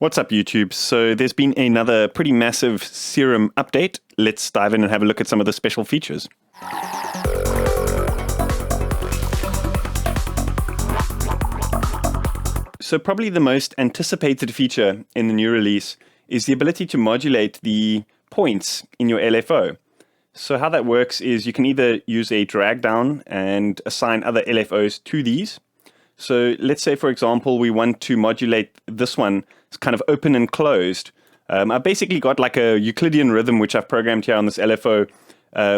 What's up, YouTube? So there's been another pretty massive Serum update. Let's dive in and have a look at some of the special features. So probably the most anticipated feature in the new release is the ability to modulate the points in your LFO. So how that works is you can either use a drag down and assign other LFOs to these. So let's say, for example, we want to modulate this one. It's kind of open and closed. I've basically got like a Euclidean rhythm, which I've programmed here on this LFO,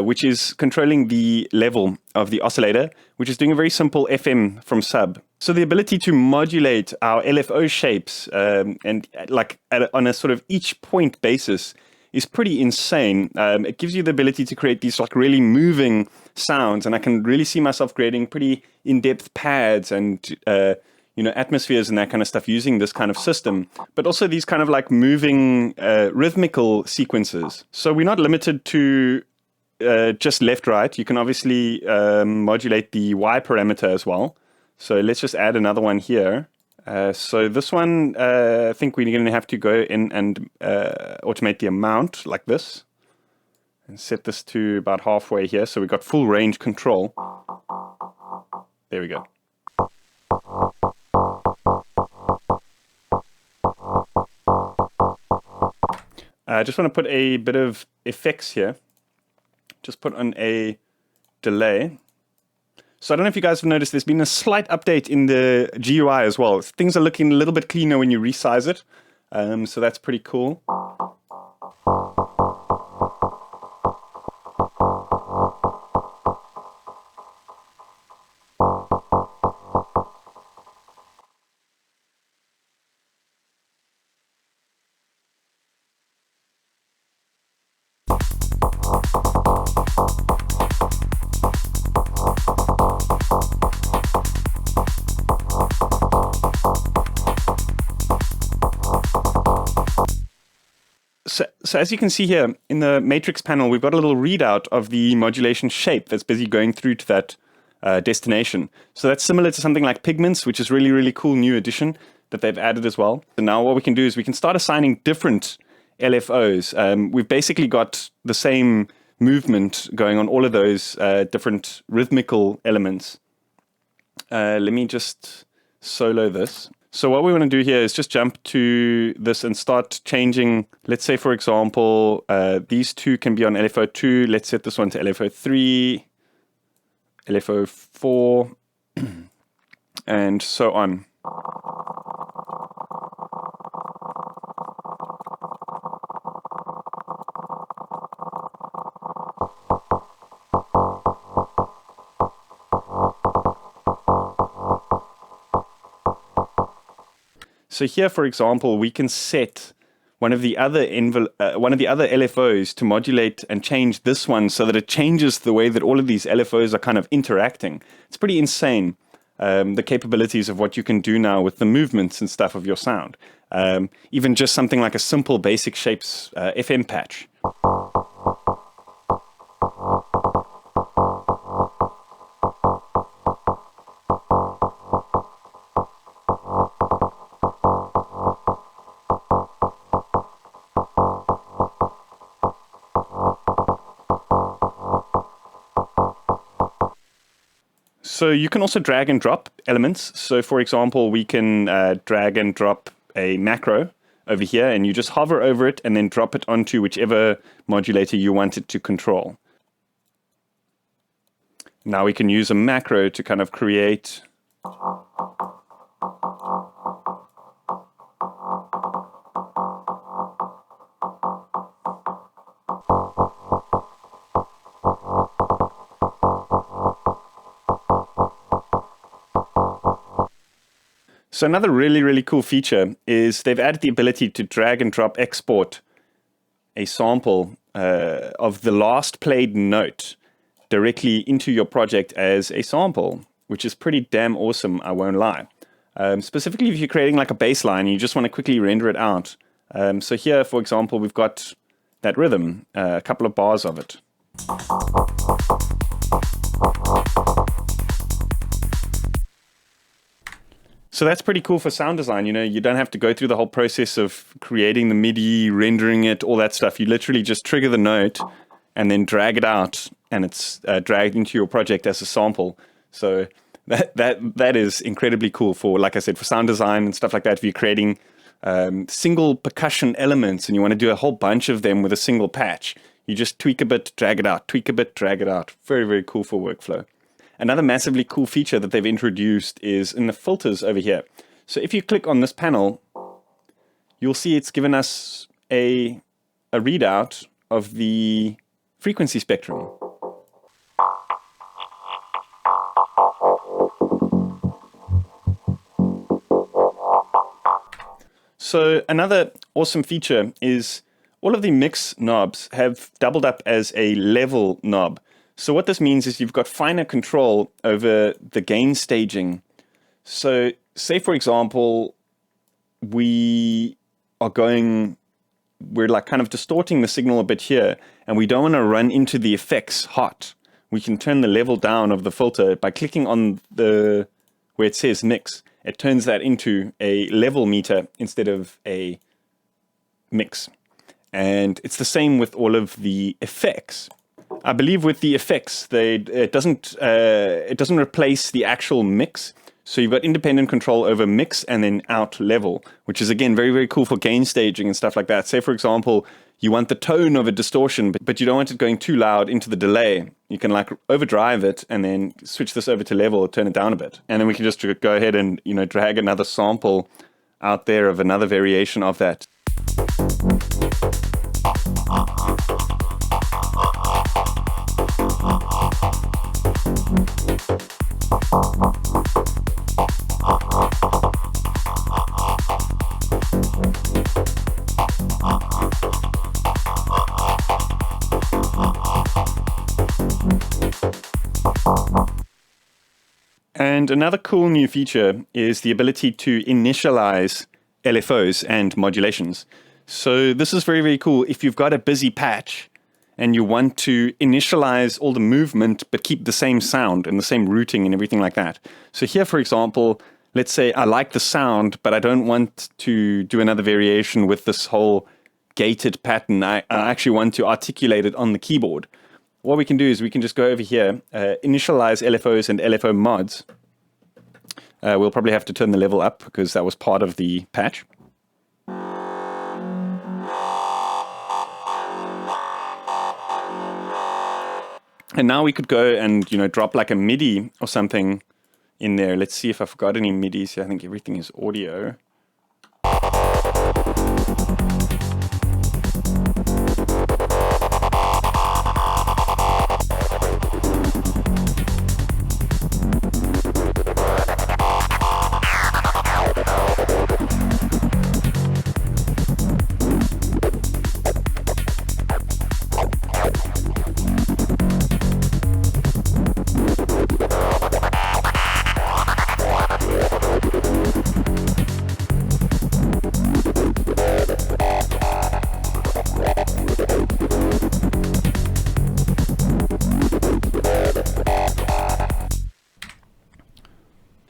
which is controlling the level of the oscillator, which is doing a very simple FM from sub. So the ability to modulate our LFO shapes and like on a sort of each point basis is pretty insane. It gives you the ability to create these like really moving sounds, and I can really see myself creating pretty in-depth pads and atmospheres and that kind of stuff using this kind of system, but also these kind of like moving rhythmical sequences. So we're not limited to just left-right. You can obviously modulate the Y parameter as well. So let's just add another one here. So this one, I think we're going to have to go in and automate the amount like this and set this to about halfway here. So we've got full range control. There we go. I just want to put a bit of effects here. Just put on a delay. So I don't know if you guys have noticed, there's been a slight update in the GUI as well. Things are looking a little bit cleaner when you resize it. So that's pretty cool. So as you can see here in the matrix panel, we've got a little readout of the modulation shape that's busy going through to that destination. So that's similar to something like Pigments, which is really, really cool new addition that they've added as well. So now what we can do is we can start assigning different LFOs. We've basically got the same movement going on all of those different rhythmical elements. Let me just solo this. So what we want to do here is just jump to this and start changing. Let's say, for example, these two can be on LFO 2. Let's set this one to LFO 3, LFO 4, and so on. So here, for example, we can set one of the other LFOs to modulate and change this one so that it changes the way that all of these LFOs are kind of interacting. It's pretty insane, the capabilities of what you can do now with the movements and stuff of your sound. Even just something like a simple basic shapes FM patch. So you can also drag and drop elements. So for example, we can drag and drop a macro over here, and you just hover over it and then drop it onto whichever modulator you want it to control. Now we can use a macro to kind of create So another really, really cool feature is they've added the ability to drag and drop export a sample of the last played note directly into your project as a sample, which is pretty damn awesome, I won't lie. Specifically if you're creating like a bass line and you just want to quickly render it out. So here, for example, we've got that rhythm, a couple of bars of it. So that's pretty cool for sound design. You know, you don't have to go through the whole process of creating the MIDI, rendering it, all that stuff. You literally just trigger the note and then drag it out, and it's dragged into your project as a sample. So that is incredibly cool for, like I said, for sound design and stuff like that. If you're creating single percussion elements and you want to do a whole bunch of them with a single patch, you just tweak a bit, drag it out, tweak a bit, drag it out. Very, very cool for workflow. Another massively cool feature that they've introduced is in the filters over here. So if you click on this panel, you'll see it's given us a readout of the frequency spectrum. So another awesome feature is all of the mix knobs have doubled up as a level knob. So what this means is you've got finer control over the gain staging. So say, for example, we're like kind of distorting the signal a bit here, and we don't want to run into the effects hot. We can turn the level down of the filter by clicking on where it says mix. It turns that into a level meter instead of a mix. And it's the same with all of the effects. I believe with the effects, it doesn't replace the actual mix. So you've got independent control over mix and then out level, which is, again, very, very cool for gain staging and stuff like that. Say, for example, you want the tone of a distortion, but you don't want it going too loud into the delay. You can like overdrive it and then switch this over to level, turn it down a bit. And then we can just go ahead and, you know, drag another sample out there of another variation of that. And another cool new feature is the ability to initialize LFOs and modulations. So this is very, very cool. If you've got a busy patch and you want to initialize all the movement but keep the same sound and the same routing and everything like that. So here, for example, let's say I like the sound, but I don't want to do another variation with this whole gated pattern. I actually want to articulate it on the keyboard. What we can do is we can just go over here, initialize LFOs and LFO mods. We'll probably have to turn the level up because that was part of the patch. And now we could go and, you know, drop like a MIDI or something in there. Let's see if I've got any MIDIs. I think everything is audio.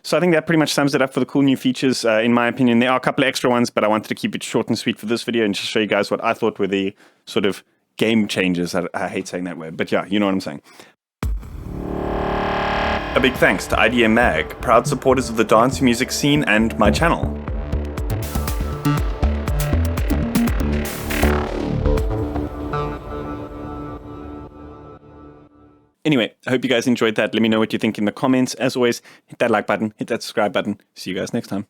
So I think that pretty much sums it up for the cool new features, in my opinion. There are a couple of extra ones, but I wanted to keep it short and sweet for this video and just show you guys what I thought were the sort of game changers. I hate saying that word, but yeah, you know what I'm saying. A big thanks to IDM Mag, proud supporters of the dance music scene and my channel. Anyway, I hope you guys enjoyed that. Let me know what you think in the comments. As always, hit that like button, hit that subscribe button. See you guys next time.